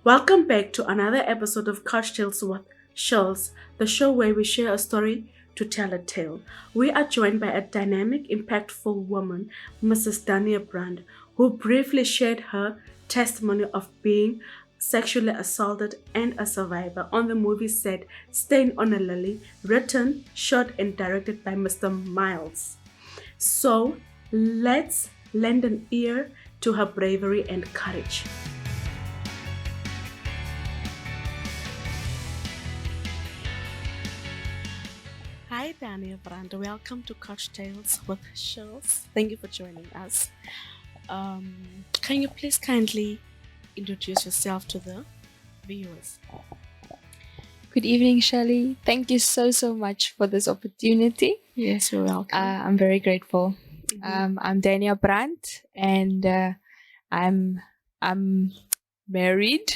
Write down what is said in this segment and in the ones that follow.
Welcome back to another episode of Couch Tales with Shirls, the show where we share a story to tell a tale. We are joined by a dynamic, impactful woman, Mrs. Dannia Brandt, who briefly shared her testimony of being sexually assaulted and a survivor on the movie set Stain on a Lily, written, shot, and directed by Mr. Miles. So let's lend an ear to her bravery and courage. Hi, Dannia Brandt. Welcome to Couch Tales with Shirls. Thank you for joining us. Can you please kindly introduce yourself to the viewers? Good evening, Shelley. Thank you so much for this opportunity. Yes, you're welcome. I'm very grateful. I'm Dannia Brandt, and I'm married,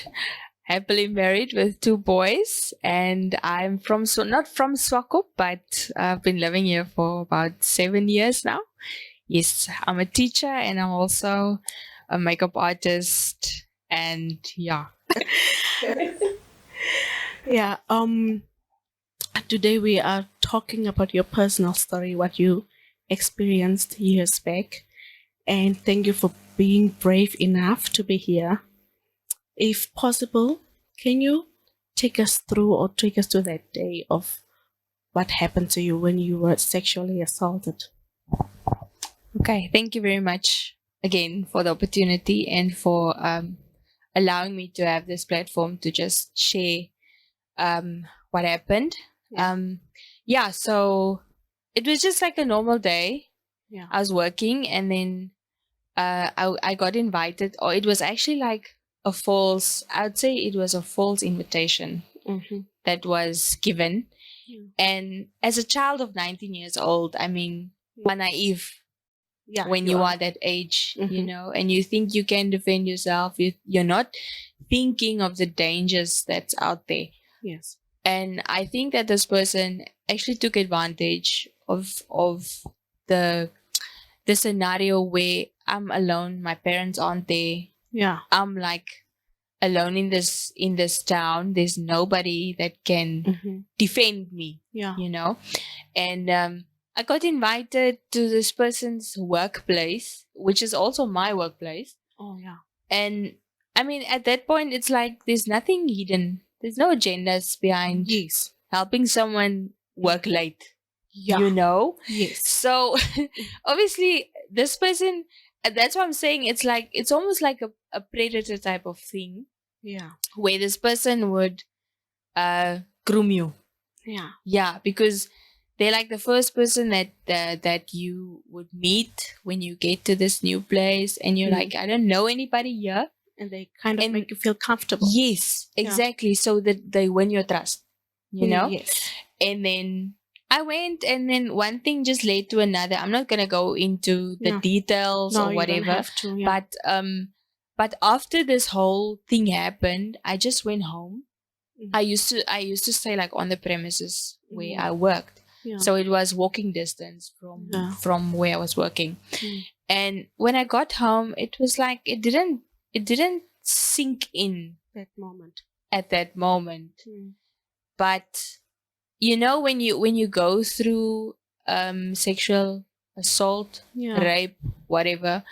happily married with 2 boys, and I'm from not from Swakop, but I've been living here for about 7 years now. Yes, I'm a teacher, and I'm also a makeup artist, and yeah. Yeah. Today we are talking about your personal story, what you experienced years back, and thank you for being brave enough to be here. If possible, can you take us through or take us to that day of what happened to you when you were sexually assaulted? Okay, thank you very much again for the opportunity and for allowing me to have this platform to just share what happened. So it was just like a normal day. Yeah. I was working, and then I got invited, or it was actually like I would say it was a false invitation that was given. And as a child of 19 years old, I mean, you're naive when you are that age, and you think you can defend yourself. You're not thinking of the dangers that's out there. Yes. And I think that this person actually took advantage of the scenario where I'm alone, my parents aren't there. Yeah. I'm like alone in this town. There's nobody that can defend me. Yeah. And I got invited to this person's workplace, which is also my workplace. Oh yeah. And I mean, at that point, it's like there's nothing hidden. There's no agendas behind helping someone work late. Yeah. Yes. So obviously, this person, that's what I'm saying. It's like, it's almost like a predator type of thing. Yeah. Where this person would groom you. Yeah. Yeah, because they're like the first person that you would meet when you get to this new place, and you're like, I don't know anybody here. And they kind of make you feel comfortable. Yes, exactly. Yeah. So that they win your trust, Yes. And then I went, and then one thing just led to another. I'm not gonna go into the details or whatever. You don't have to, yeah. But after this whole thing happened, I just went home. I used to stay like on the premises where I worked. Yeah. So it was walking distance from where I was working. And when I got home, it was like it didn't sink in at that moment. But when you go through sexual assault, rape, whatever,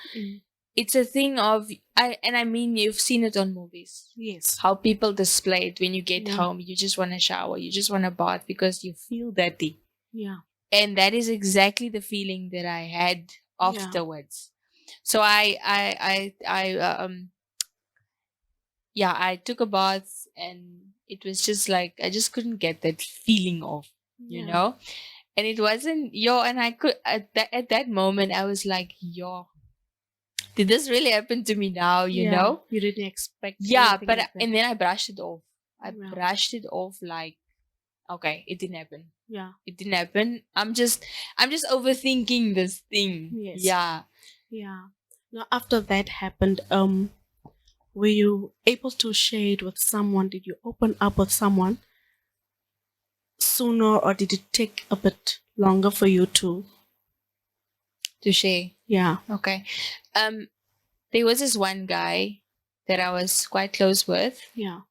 it's a thing of I mean, you've seen it on movies. Yes. How people display it when you get home. You just want to shower, you just want to bath because you feel dirty. Yeah. And that is exactly the feeling that I had afterwards. So I took a bath, and it was just like I just couldn't get that feeling off, and it wasn't and I could at that moment I was like, did this really happen to me now? You know, you didn't expect. But and then I brushed it off. I brushed it off like, okay, it didn't happen. Yeah, it didn't happen. I'm just overthinking this thing. Yes. Yeah. Now after that happened, were you able to share it with someone? Did you open up with someone sooner, or did it take a bit longer for you to share? Yeah. Okay. There was this one guy that I was quite close with. Yeah.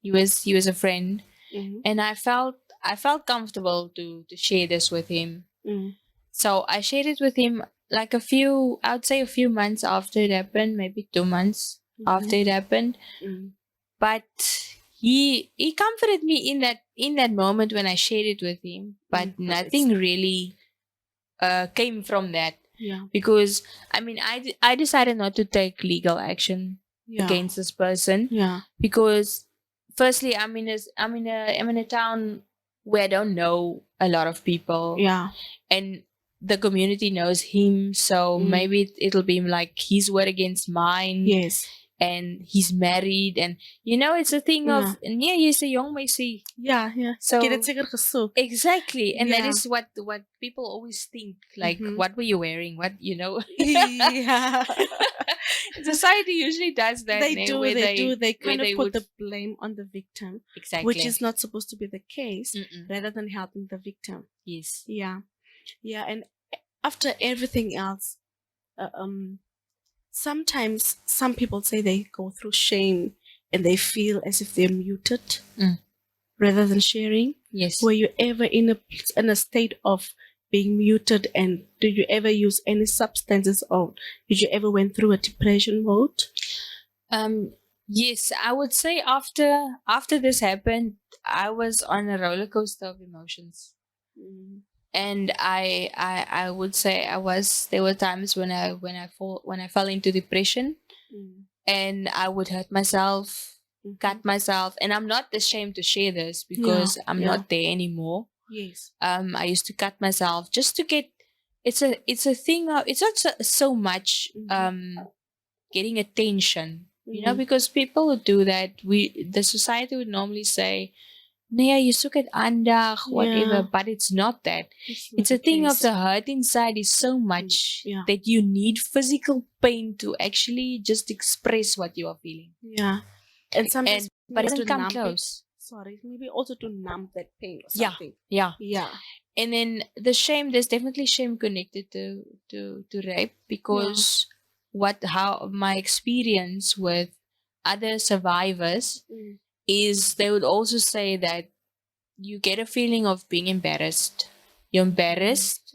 He was a friend, Mm-hmm. and I felt comfortable to share this with him. Mm. So I shared it with him like I would say a few months after it happened, maybe 2 months after it happened. Mm. But he comforted me in that moment when I shared it with him. But nothing really came from that. Yeah. Because I mean, I decided not to take legal action against this person. Yeah. Because firstly, I'm in a town where I don't know a lot of people. Yeah. And the community knows him, so maybe it'll be like his word against mine. Yes. And he's married, and it's a thing of nee, jy's 'n jong meisie. Yeah. Yeah. So Get it seker gesoek. exactly, and that Yeah. is what people always think. Like, what were you wearing? What Yeah. Society usually does that. They nee, do. where They do. They where kind of they put would the blame on the victim, exactly, which is not supposed to be the case, Mm-mm. rather than helping the victim. Yes. Yeah. Yeah. And after everything else, sometimes some people say they go through shame and they feel as if they're muted rather than sharing. Yes. Were you ever in a state of being muted, and did you ever use any substances, or did you ever went through a depression mode? Yes, I would say after this happened, I was on a roller coaster of emotions. And I would say there were times when I fell into depression, and I would hurt myself, cut myself, and I'm not ashamed to share this because I'm not there anymore. Yes. I used to cut myself just to get. It's a thing of, it's not so much getting attention, because people would do that. The society would normally say, nee, you soek het aandag, whatever, but it's not that. It's a thing of the hurt inside is so much that you need physical pain to actually just express what you are feeling. Yeah. And sometimes but it doesn't come close. Maybe also to numb that pain or Yeah. something. Yeah. Yeah. And then the shame, there's definitely shame connected to rape, because how my experience with other survivors is they would also say that you get a feeling of being embarrassed. You're embarrassed,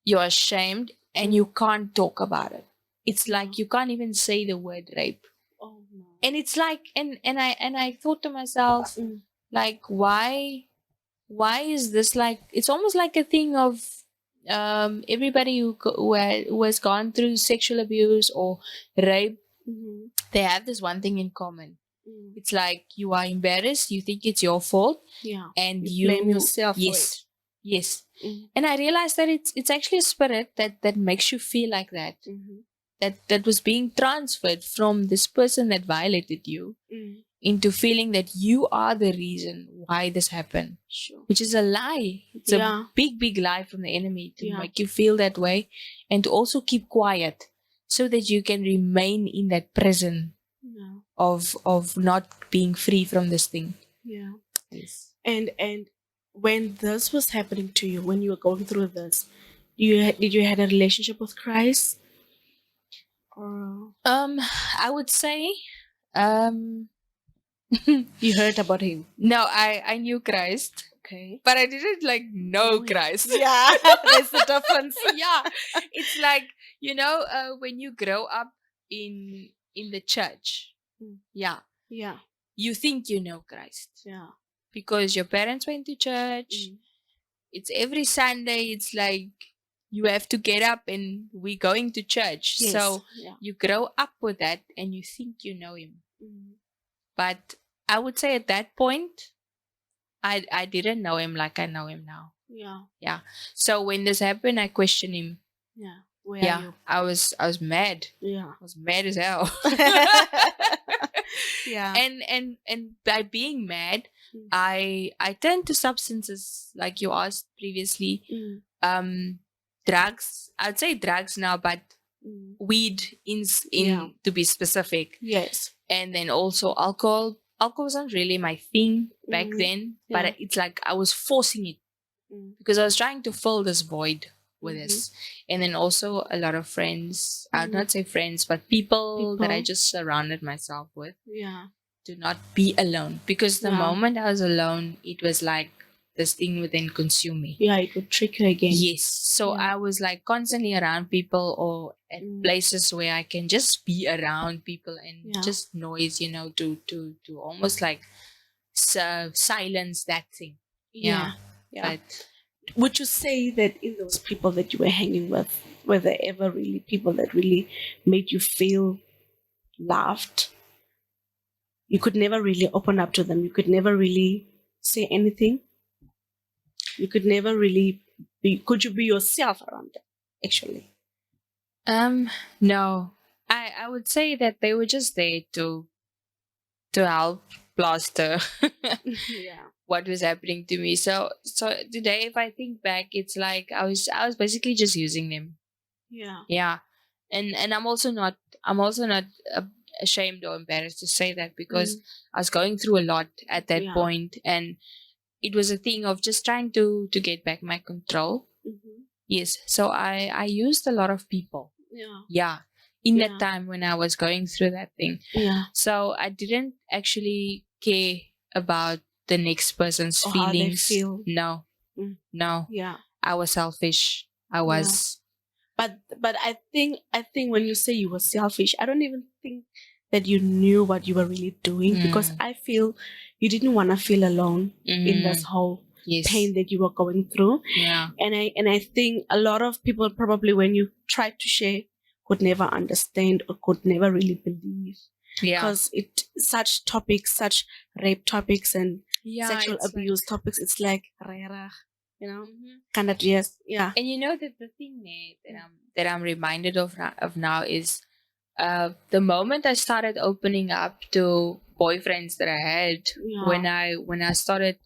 you're ashamed, and you can't talk about it. It's like you can't even say the word rape. Oh no. And it's like, and I thought to myself, like, why is this like? It's almost like a thing of everybody who has gone through sexual abuse or rape, they have this one thing in common. It's like you are embarrassed, you think it's your fault, and you blame yourself. Yes, yes. And I realized that it's actually a spirit that makes you feel like that. That was being transferred from this person that violated you into feeling that you are the reason why this happened. Sure. Which is a lie. It's a big lie from the enemy to make you feel that way, and to also keep quiet so that you can remain in that prison of not being free from this thing. Yeah. Yes. And when this was happening to you, when you were going through this, did you had a relationship with Christ? Or I would say you heard about him. No, I knew Christ. Okay. But I didn't like know Christ. Yeah, there's the difference. Yeah. It's like, when you grow up in the church. Yeah. Yeah. You think you know Christ. Yeah. Because your parents went to church. It's every Sunday. It's like you have to get up and we're going to church. Yes. So you grow up with that and you think you know him. But I would say at that point, I didn't know him like I know him now. Yeah. Yeah. So when this happened, I questioned him. Yeah. Where are you? I was mad. Yeah. I was mad as hell. Yeah. And by being mad, I turned to substances, like you asked previously. Drugs. I'd say drugs now, but weed in to be specific. Yes. And then also alcohol. Alcohol wasn't really my thing back then, but it's like I was forcing it because I was trying to fill this void with this. And then also a lot of friends, I'd not say friends, but people that I just surrounded myself with. Yeah. To not be alone. Because the moment I was alone, it was like this thing would then consume me. Yeah, it would trigger again. Yes. So I was like constantly around people or at places where I can just be around people and just noise, to almost like silence that thing. Yeah. But would you say that in those people that you were hanging with, were there ever really people that really made you feel loved? You could never really open up to them. You could never really say anything. You could never really be. Could you be yourself around them? Actually, no. I would say that they were just there to help plaster what was happening to me. So today, if I think back, it's like I was basically just using them. Yeah. And I'm also not ashamed or embarrassed to say that, because I was going through a lot at that point, and it was a thing of just trying to get back my control. Yes. So I used a lot of people. Yeah. In that time when I was going through that thing. So I didn't actually care about the next person's feelings. How they feel. No. No. I was selfish. I was. But I think when you say you were selfish, I don't even think that you knew what you were really doing, because I feel you didn't want to feel alone in this whole pain that you were going through. And I think a lot of people probably, when you tried to share, could never understand or could never really believe. Because such topics, such rape topics and sexual abuse topics, it's like kind of And you know that the thing that I'm reminded of now is the moment I started opening up to boyfriends that I had, when I started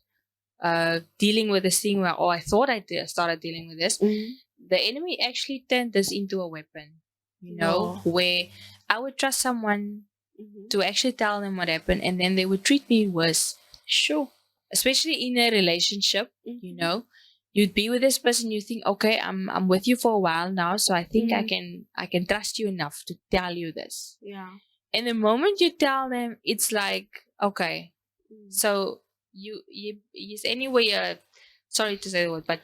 dealing with this thing where, I thought I started dealing with this, the enemy actually turned this into a weapon, where I would trust someone to actually tell them what happened, and then they would treat me worse. Especially in a relationship, you'd be with this person, you think, okay, I'm with you for a while now, so I think I can trust you enough to tell you this. And the moment you tell them, it's like, okay, so you anyway, sorry to say the word, but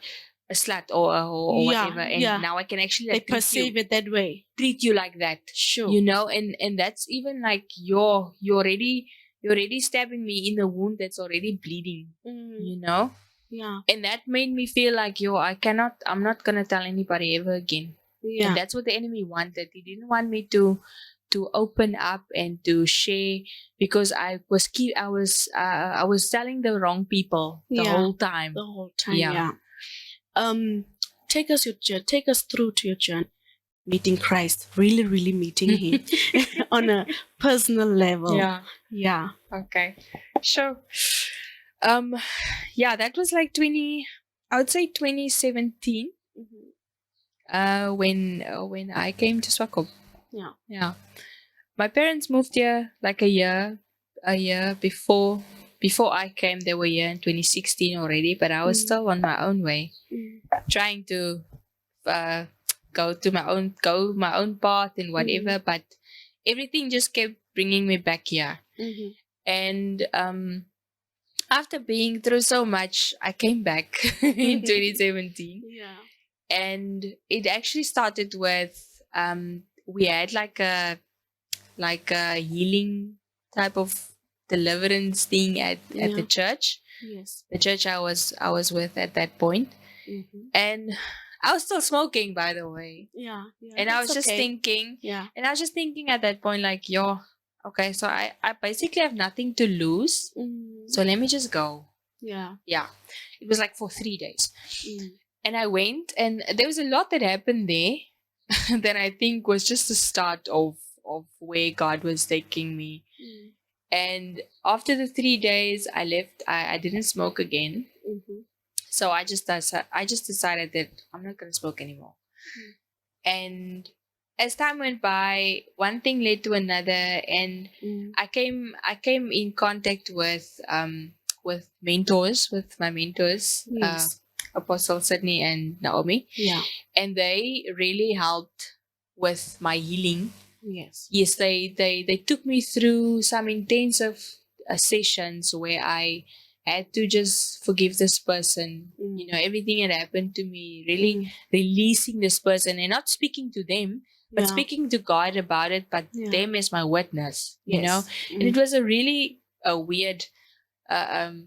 a slut or whatever, and now I can actually they perceive it that way, treat you like that, and that's even like you're already stabbing me in the wound that's already bleeding, and that made me feel like, I'm not gonna tell anybody ever again. And that's what the enemy wanted. He didn't want me to open up and to share, because I was telling the wrong people the whole time. Take us through to your journey, meeting Christ, really meeting him on a personal level. Okay, sure. That was like 2017, when I came to Swakop. My parents moved here like a year before I came. They were here in 2016 already, but I was still on my own way, trying to go my own path and whatever. But everything just kept bringing me back here. And after being through so much, I came back in 2017. And it actually started with we had like a healing type of deliverance thing at the church. The church I was with at that point. And I was still smoking, by the way. And I was just thinking, and I was just thinking at that point, like, okay, so I basically have nothing to lose, so let me just go. It was like for 3 days. And I went, and there was a lot that happened there that I think was just the start of where God was taking me. And after the 3 days, I left. I didn't smoke again. So I just decided that I'm not going to smoke anymore. And as time went by, one thing led to another, and I came in contact with my mentors. Apostle Sydney and Naomi, Yeah. and they really helped with my healing. Yes. Yes, they took me through some intensive sessions where I had to just forgive this person. You know, everything had happened to me, really releasing this person and not speaking to them, but Yeah. speaking to God about it, but Yeah. them as my witness, you know. Yes. And it was a really weird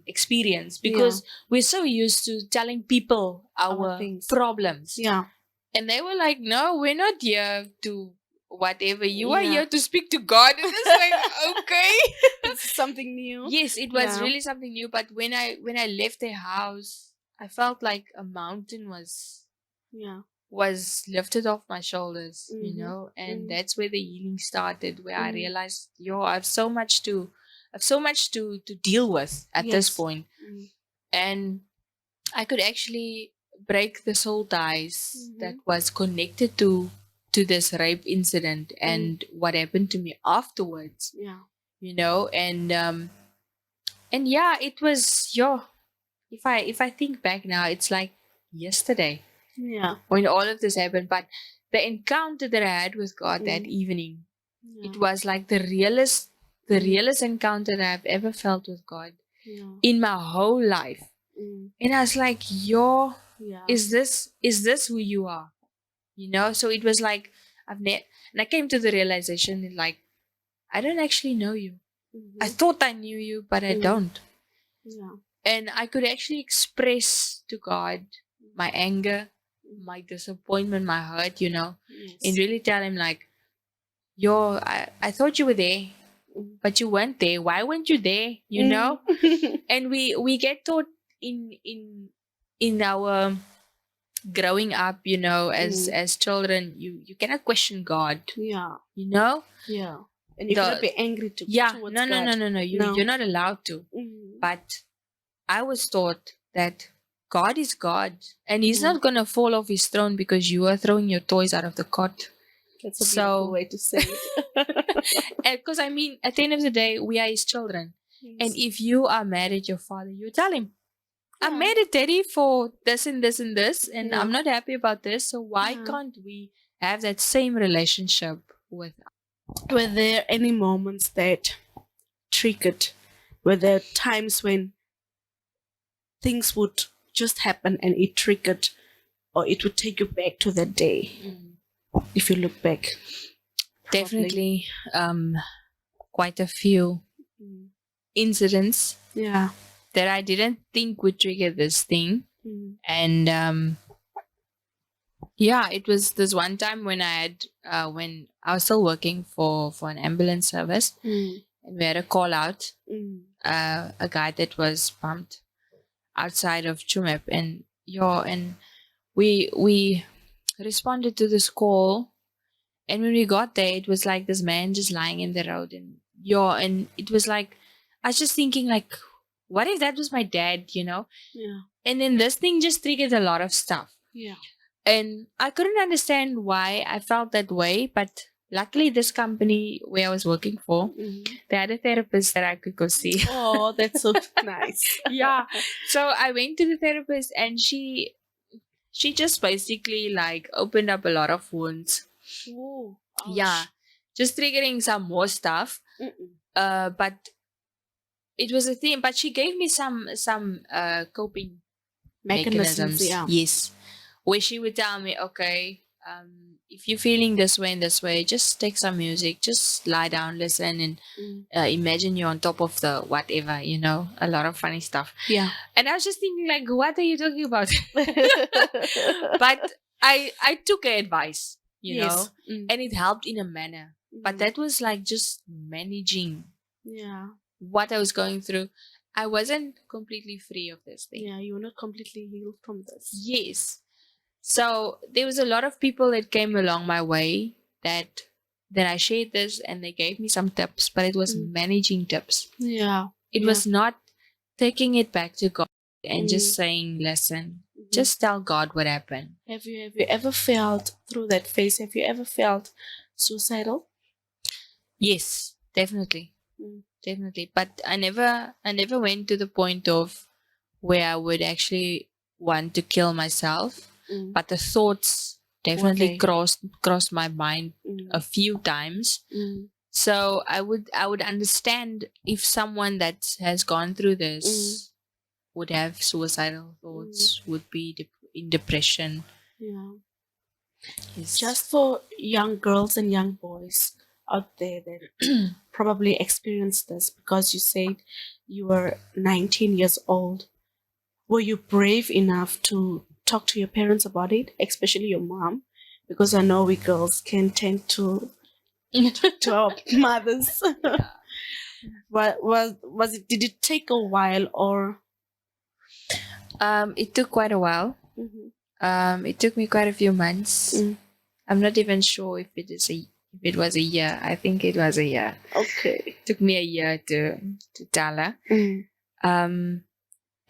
experience because we're so used to telling people our things. problems. Yeah. And they were like, no, we're not here to whatever. You are Yeah. here to speak to God. And it's like, okay. It's something new. Yes, it was Yeah. really something new. But when I left their house, I felt like a mountain was lifted off my shoulders, you know, and that's where the healing started, where I realized, I have so much to deal with at this point. And I could actually break the soul ties that was connected to this rape incident and what happened to me afterwards. Yeah. You know, and yeah, it was if I think back now, it's like yesterday. Yeah. When all of this happened. But the encounter that I had with God that evening, it was like the realest encounter that I've ever felt with God in my whole life. And I was like, is this who you are? You know? So it was like and I came to the realization that, like, I don't actually know you. I thought I knew you, but I don't. Yeah. And I could actually express to God my anger, my disappointment, my hurt, you know, and really tell him, like, I thought you were there, but you weren't there. Why weren't you there? You know? And we get taught in our growing up, you know, as children, you cannot question God. Yeah. You know? Yeah. And you cannot be angry towards God. No. You're not allowed to. But I was taught that God is God, and He's not gonna fall off His throne because you are throwing your toys out of the cot. That's a beautiful way to say it. Because I mean, at the end of the day, we are His children, and if you are mad at your father, you tell him, "I'm mad at Daddy for this and this and this, and I'm not happy about this. So why can't we have that same relationship with?" Were there any moments that triggered? Were there times when things would just happen and it triggered, or it would take you back to that day? If you look back, definitely, quite a few incidents. Yeah. That I didn't think would trigger this thing, and it was this one time when when I was still working for an ambulance service, and we had a call out, a guy that was bumped outside of Chumep, and we responded to this call, and when we got there, it was like this man just lying in the road, and it was like I was just thinking, like, what if that was my dad, you know? Yeah. And then this thing just triggered a lot of stuff. Yeah. And I couldn't understand why I felt that way, but luckily this company where I was working for, they had a therapist that I could go see. Oh, that's so nice. Yeah. So I went to the therapist, and she just basically, like, opened up a lot of wounds. Oh, yeah. Just triggering some more stuff. But it was a thing, but she gave me some coping mechanisms. Yeah. Yes, where she would tell me, okay, if you're feeling this way and this way, just take some music, just lie down, listen, and imagine you're on top of the whatever, you know, a lot of funny stuff. Yeah. And I was just thinking, like, what are you talking about? But I took her advice, you know, and it helped in a manner. But that was like just managing. Yeah. What I was going through. I wasn't completely free of this thing. Yeah, you were not completely healed from this. Yes. So there was a lot of people that came along my way that I shared this, and they gave me some tips, but it was managing tips. Yeah. It was not taking it back to God and just saying, listen, just tell God what happened. Have you ever felt through that phase? Have you ever felt suicidal? Yes, definitely. Definitely. But I never went to the point of where I would actually want to kill myself, but the thoughts definitely crossed my mind a few times. So I would understand if someone that has gone through this would have suicidal thoughts, would be in depression. Yeah. Yes. Just for young girls and young boys out there that probably experienced this, because you said you were 19 years old. Were you brave enough to talk to your parents about it, especially your mom? Because I know we girls can tend to to our mothers. Was it? Did it take a while, or? It took quite a while. It took me quite a few months. I'm not even sure if it was a year. I think it was a year. Okay. It took me a year to tell her.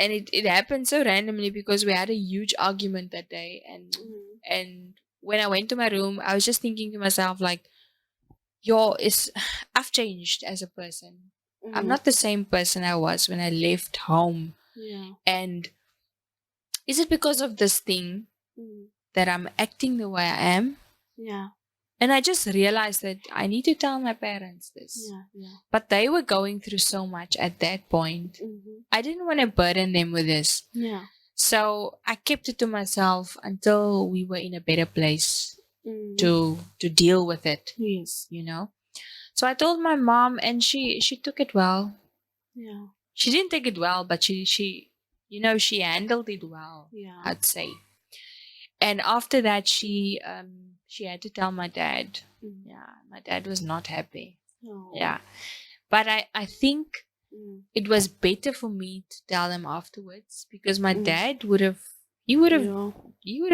And it happened so randomly because we had a huge argument that day, and when I went to my room, I was just thinking to myself like, I've changed as a person. I'm not the same person I was when I left home. Yeah. And is it because of this thing that I'm acting the way I am? Yeah. And I just realized that I need to tell my parents this. Yeah. But they were going through so much at that point. I didn't want to burden them with this. Yeah. So I kept it to myself until we were in a better place to deal with it. Yes. You know? So I told my mom, and she took it well. Yeah. She didn't take it well, but she handled it well. Yeah. I'd say. And after that, she had to tell my dad. Yeah, my dad was not happy. Oh. Yeah, but I think it was better for me to tell him afterwards, because my dad would have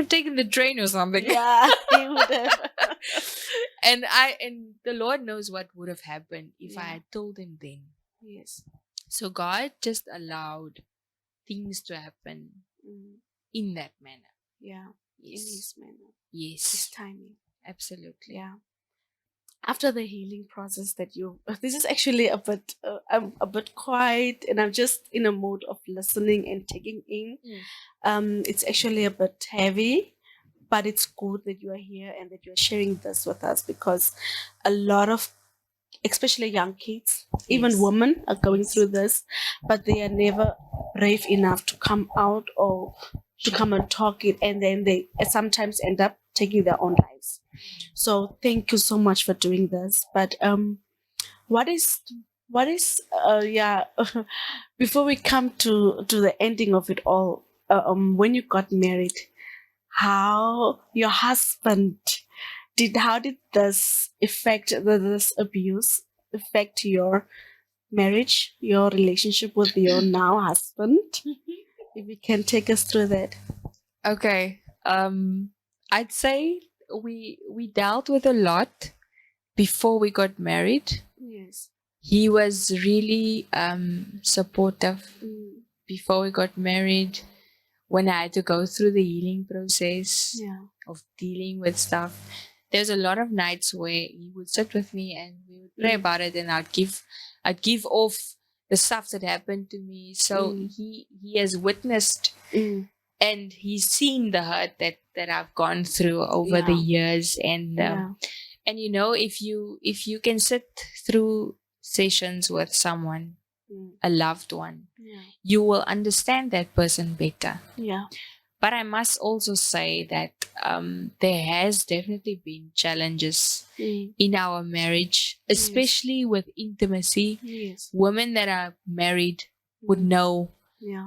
taken the train or something. Yeah, he would have. and the Lord knows what would have happened if I had told him then. Yes. So God just allowed things to happen in that manner. Yeah. Yes. In His manner. Yes. His timing. Absolutely. Yeah. After the healing process this is actually a bit, I'm a bit quiet, and I'm just in a mode of listening and taking in. It's actually a bit heavy, but it's good that you are here and that you're sharing this with us, because a lot of, especially young kids, even women, are going through this, but they are never brave enough to come out or to come and talk it, and then they sometimes end up taking their own lives. So thank you so much for doing this. But what is before we come to the ending of it all, when you got married, how your husband how did this this abuse affect your marriage, your relationship with your now husband? If you can take us through that. Okay. I'd say we dealt with a lot before we got married. Yes. He was really supportive before we got married, when I had to go through the healing process of dealing with stuff. There's a lot of nights where he would sit with me and we would pray about it, and I'd give off the stuff that happened to me. So he has witnessed and he's seen the hurt that I've gone through over the years. And and if you can sit through sessions with someone, a loved one, you will understand that person better. Yeah. But I must also say that there has definitely been challenges in our marriage, especially with intimacy. Yes. Women that are married would know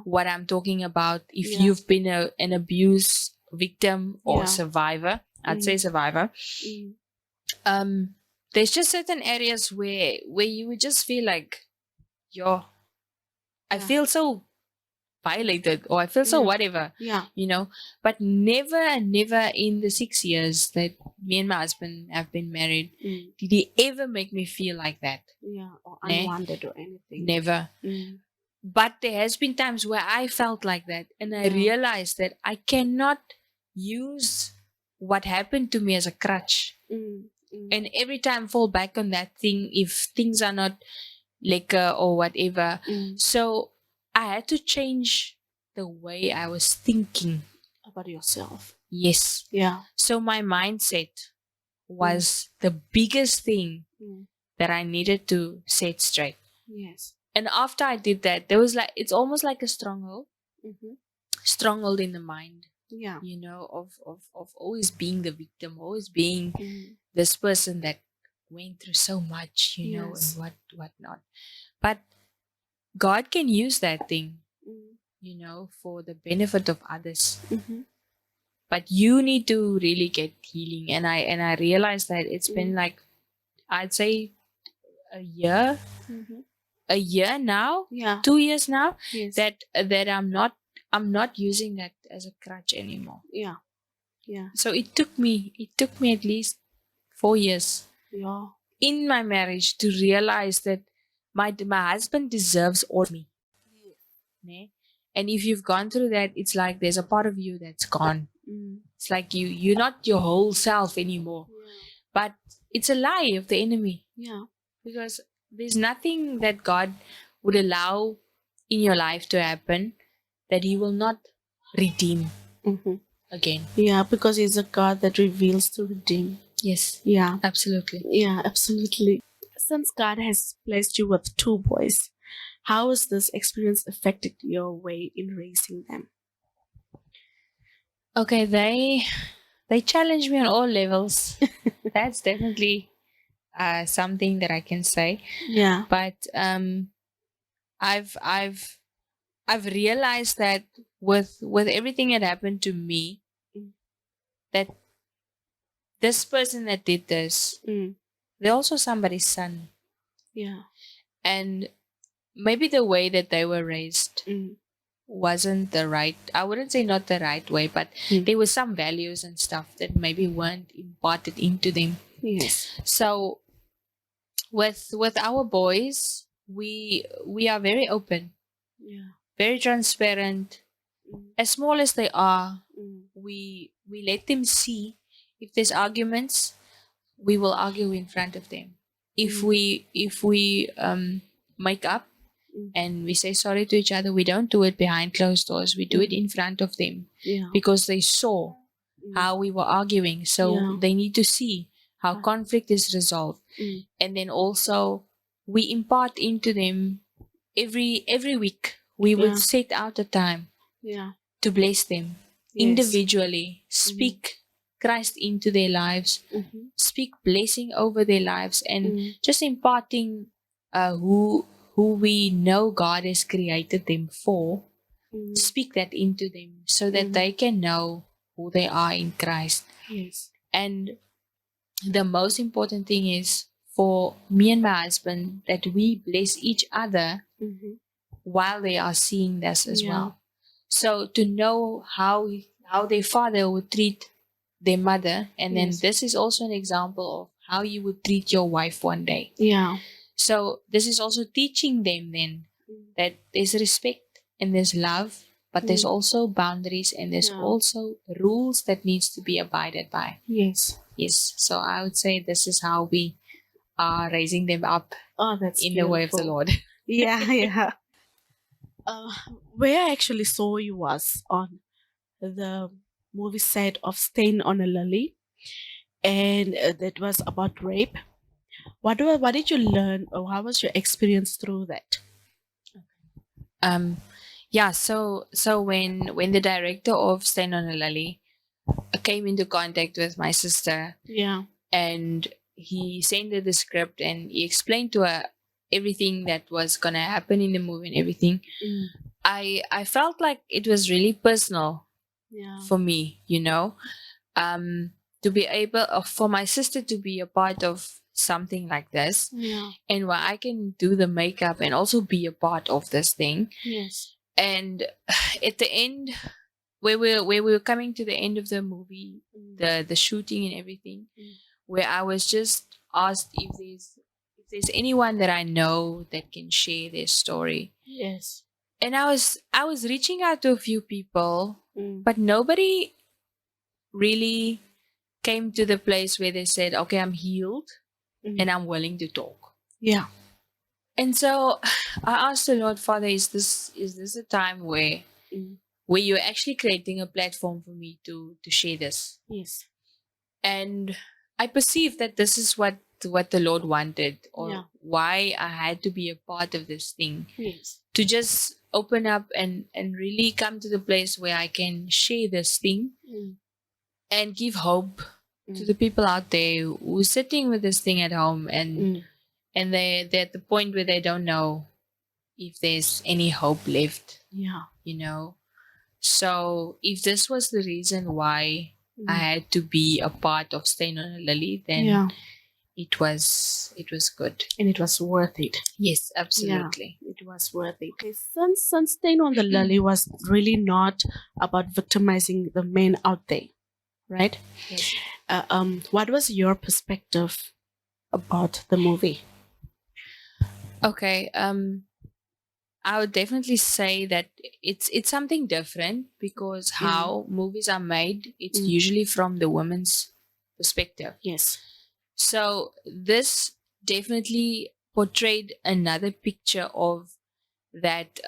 what I'm talking about. If you've been an abuse victim or survivor, I'd say survivor. There's just certain areas where you would just feel like, I feel so violated, or I feel so whatever. But never in the 6 years that me and my husband have been married did he ever make me feel like that. Or unwanted or anything. Never. But there has been times where I felt like that, and I realized that I cannot use what happened to me as a crutch, and every time fall back on that thing if things are not liquor or whatever. So I had to change the way I was thinking. About yourself. Yes. Yeah. So my mindset was the biggest thing that I needed to set straight. Yes. And after I did that, there was like, it's almost like a stronghold in the mind. Yeah. You know, of always being the victim, always being this person that went through so much, you know, and whatnot. But God can use that thing, you know, for the benefit of others. But you need to really get healing. And I realized that it's been like, I'd say a year, now, Yeah. 2 years now, Yes. that I'm not using that as a crutch anymore. Yeah. Yeah. So it took me at least 4 years Yeah. in my marriage to realize that my husband deserves all of me. Ne? And if you've gone through that, it's like there's a part of you that's gone. It's like you're not your whole self anymore. But it's a lie of the enemy. Yeah. Because there's nothing that God would allow in your life to happen that He will not redeem again. Yeah, because He's a God that reveals to redeem. Yes. Yeah. Absolutely. Yeah, absolutely. Since God has blessed you with 2 boys, how has this experience affected your way in raising them? Okay, they challenge me on all levels. That's definitely something that I can say. Yeah. But I've realized that with everything that happened to me, that this person that did this, they're also somebody's son. Yeah. And maybe the way that they were raised wasn't the right, I wouldn't say not the right way, but there were some values and stuff that maybe weren't imparted into them. Yes. So with our boys, we are very open, very transparent. As small as they are, we let them see. If there's arguments, we will argue in front of them. If we make up and we say sorry to each other, we don't do it behind closed doors. We do it in front of them, because they saw how we were arguing. So they need to see how conflict is resolved. And then also we impart into them every week. We would set out a time to bless them individually, speak Christ into their lives, speak blessing over their lives, and just imparting who we know God has created them for. Speak that into them so that they can know who they are in Christ. Yes. And the most important thing is for me and my husband that we bless each other while they are seeing this as well. So to know how their father would treat their mother, and then this is also an example of how you would treat your wife one day. Yeah. So this is also teaching them then that there's respect and there's love, but there's also boundaries and there's also rules that needs to be abided by. Yes. Yes. So I would say this is how we are raising them up That's in beautiful. the way of the Lord. Yeah, yeah. Where I actually saw you was on the movie set of Stain on a Lily, and that was about rape. What did you learn, or how was your experience through that? Yeah, so when the director of Stand on a Lily came into contact with my sister, and he sent her the script and he explained to her everything that was gonna happen in the movie and everything, I felt like it was really personal for me, you know, to be able for my sister to be a part of something like this, and where I can do the makeup and also be a part of this thing. And at the end, where we were coming to the end of the movie, the shooting and everything, where I was just asked if there's anyone that I know that can share their story. And I was reaching out to a few people, but nobody really came to the place where they said, okay, I'm healed and I'm willing to talk. And so I asked the Lord, Father, is this a time where where you're actually creating a platform for me to share this. Yes. And I perceive that this is what the Lord wanted, or Yeah. why I had to be a part of this thing, Yes. to just open up and really come to the place where I can share this thing Mm. and give hope to the people out there who's sitting with this thing at home, Mm. and they're at the point where they don't know if there's any hope left, Yeah. you know. So if this was the reason why I Mm. had to be a part of Staying on a Lily, then Yeah. it was good. And it was worth it. Yes, Yeah. absolutely. It was worth it. Okay, since Stain on the Lily was really not about victimizing the men out there, right? Yes. What was your perspective about the movie? Okay. I would definitely say that it's something different, because how movies are made, it's Mm. usually from the woman's perspective. Yes. So this definitely portrayed another picture of that.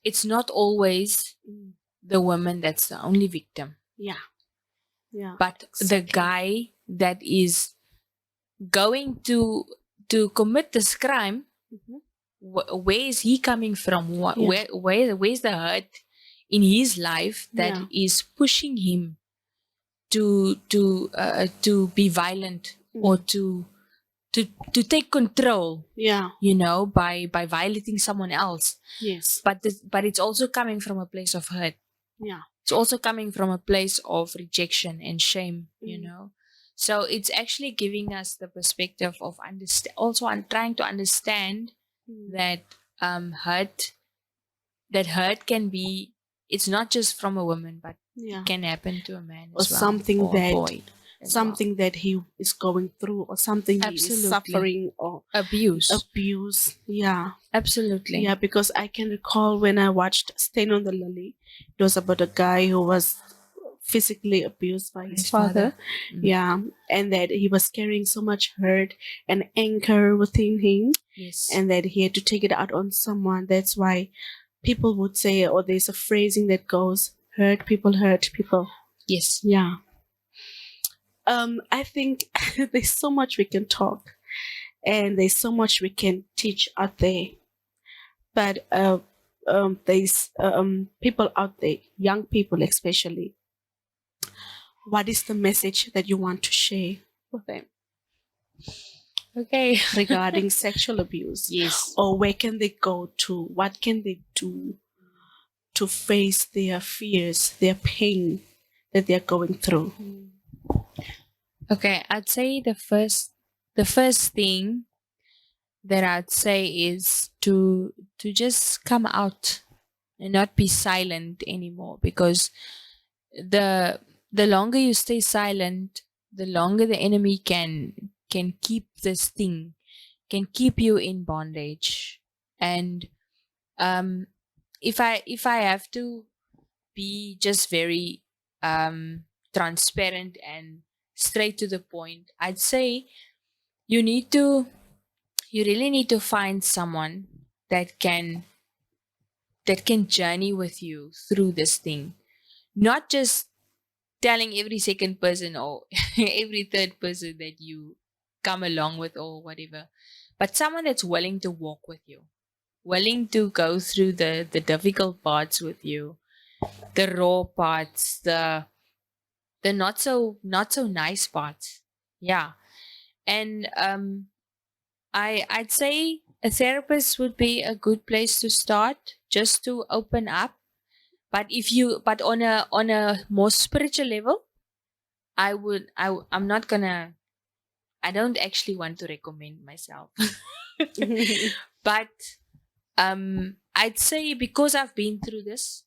It's not always Mm. the woman that's the only victim, Yeah. Yeah. but the guy that is going to commit this crime. Mhm. Where is he coming from? Yeah. Where's the hurt in his life that Yeah. is pushing him to be violent, or Mm. to take control, Yeah. by violating someone else. Yes. But it's also coming from a place of hurt. Yeah. It's also coming from a place of rejection and shame, Mm. so it's actually giving us the perspective of also I'm trying to understand Mm. that hurt can be, it's not just from a woman, but Yeah. it can happen to a man Or as well, something or a that boy as well. something that he is going through, or something he is Absolutely. suffering, or abuse. Yeah. Absolutely. Yeah, because I can recall when I watched Stain on the Lily, it was about a guy who was physically abused by his father. Mhm. Yeah, and that he was carrying so much hurt and anger within him, Yes. and that he had to take it out on someone. That's why people would say, or there's a phrasing that goes, hurt people hurt people. Yes. Yeah. I think there's so much we can talk, and there's so much we can teach out there. But there's people out there, young people especially. What is the message that you want to share with them Okay. regarding sexual abuse? Yes. Or where can they go to? What can they do to face their fears, their pain that they're going through? Okay, I'd say the first thing that I'd say is to just come out and not be silent anymore, because the the longer you stay silent, the longer the enemy can keep this thing, can keep you in bondage. And um if I have to be just very transparent and straight to the point, I'd say you need to you really need to find someone that can journey with you through this thing, not just telling every second person or every third person that you come along with or whatever, but someone that's willing to walk with you, willing to go through the difficult parts with you, the raw parts, the not so nice parts. Yeah. And I'd say a therapist would be a good place to start, just to open up. But on a more spiritual level, I'm not gonna, I don't actually want to recommend myself. But I'd say, because I've been through this,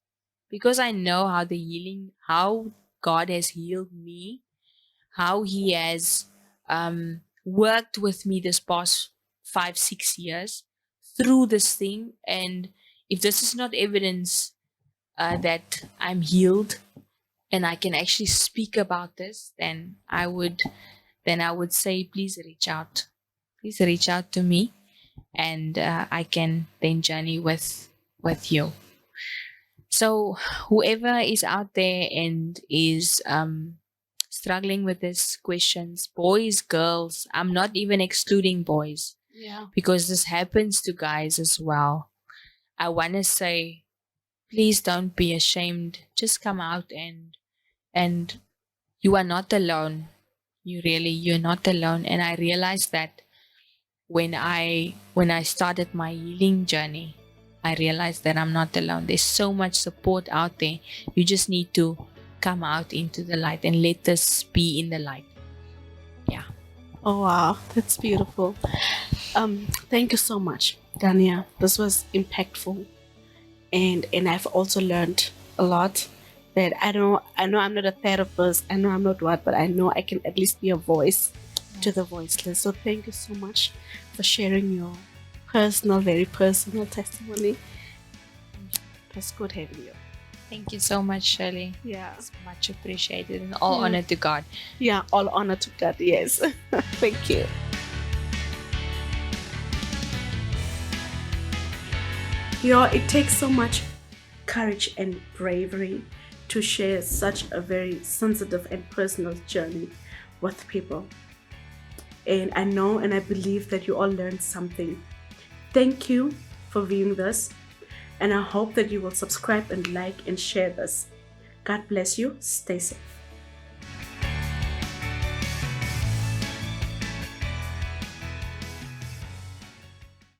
because I know how God has healed me, how He has worked with me this past 5-6 years through this thing. And if this is not evidence that I'm healed and I can actually speak about this, then I would say, please reach out. Please reach out to me, and I can then journey with you. So whoever is out there and is struggling with these questions, boys, girls, I'm not even excluding boys Yeah. because this happens to guys as well. I want to say, please don't be ashamed. Just come out and you are not alone. You're not alone. And I realized that when I started my healing journey, I realized that I'm not alone. There's so much support out there. You just need to come out into the light and let us be in the light. Yeah. Oh wow, that's beautiful. Thank you so much, Dania. This was impactful, and I've also learned a lot. That I know I'm not a therapist. I know I'm not what, but I know I can at least be a voice to the voiceless. So thank you so much for sharing your very personal testimony. It was good having you. Thank you so much, Shirley. Yeah. It's much appreciated and all honor to God. Yeah, all honor to God. Yes. Thank you. It takes so much courage and bravery to share such a very sensitive and personal journey with people. And I know and I believe that you all learned something. Thank you for viewing this, and I hope that you will subscribe and like and share this. God bless you. Stay safe.